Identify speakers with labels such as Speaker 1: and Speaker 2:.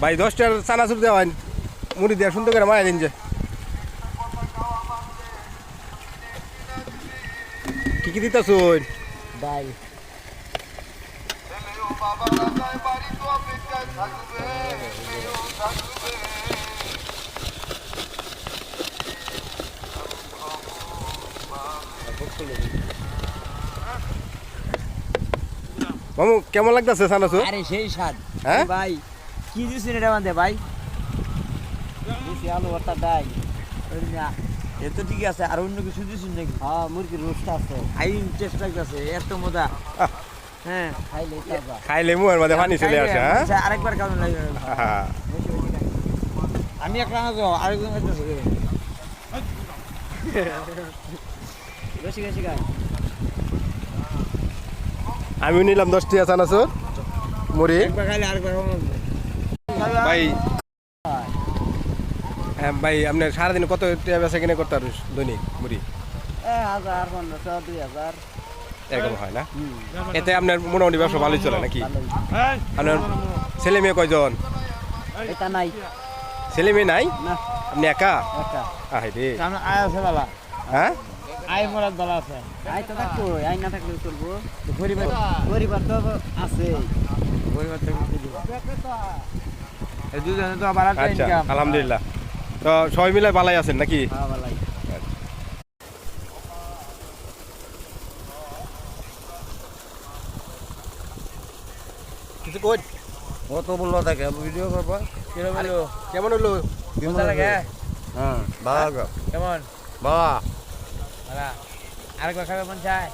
Speaker 1: ভাই 10টার চানাচুর দেওয়ান মুড়ি দেওয়া সুন্দর করে মায়া দিন যে কি দিতেছ
Speaker 2: ডাল
Speaker 1: মামু কেমন লাগতেছে চানাচুর?
Speaker 2: আরে সেই স্বাদ
Speaker 1: হ্যাঁ
Speaker 2: ভাই কি দিছেন এটা বান্ধে ভাই দিছি আলু ভর্তা ডাল এ তো ঠিক আছে আর অন্য কিছু দিছেন নাকি? হ্যাঁ মুরগির রোস্ট আছে আই টেস্ট লাগতেছে এত মজা হ্যাঁ খাইলে তাজা
Speaker 1: খাইলে মুয়ের মধ্যে পানি চলে আসে হ্যাঁ
Speaker 2: আরেকবার কেমন লাগে আমি একটা না তো আরেকজন খাইতেছে বেশি বেশি খাই
Speaker 1: আমি নিলাম 10টা চানাচুর মুড়ি
Speaker 2: একবার খাইলে আরেকবার
Speaker 1: ভাই হ্যাঁ ভাই আপনার সারাদিন কত টাকা বেচা কিনে করতে পারিস দৈনিক মুড়ি?
Speaker 2: 1000 1500 2000
Speaker 1: এরকম হয় না? এতে আপনার মোটামুটি ব্যবসা ভালোই চলে নাকি? আপনার ছেলে মেয়ে কয়জন?
Speaker 2: এটা নাই
Speaker 1: ছেলে মেয়ে নাই?
Speaker 2: না
Speaker 1: আপনি একা?
Speaker 2: একা
Speaker 1: আহে রে
Speaker 2: সামনে আয় আছে বালা
Speaker 1: হ্যাঁ
Speaker 2: আয় মরাদ বালা আছে আয় তো থাকবো আয় না থাকলেও চলবো পরিবার তো আছে পরিবার তো এই দুজনে তো আবার
Speaker 1: আচ্ছা আলহামদুলিল্লাহ তো সবাই মিলে ভালোই আছেন নাকি?
Speaker 2: হ্যাঁ বালাই
Speaker 1: কিছু কই
Speaker 2: ও তো বললো থাকে ভিডিও করবো কিরকম হলো
Speaker 1: কেমন হলো?
Speaker 2: মজা লাগে
Speaker 1: ভালো
Speaker 2: কেমন
Speaker 1: বাবা
Speaker 2: আরেকবার খাবে মন চায়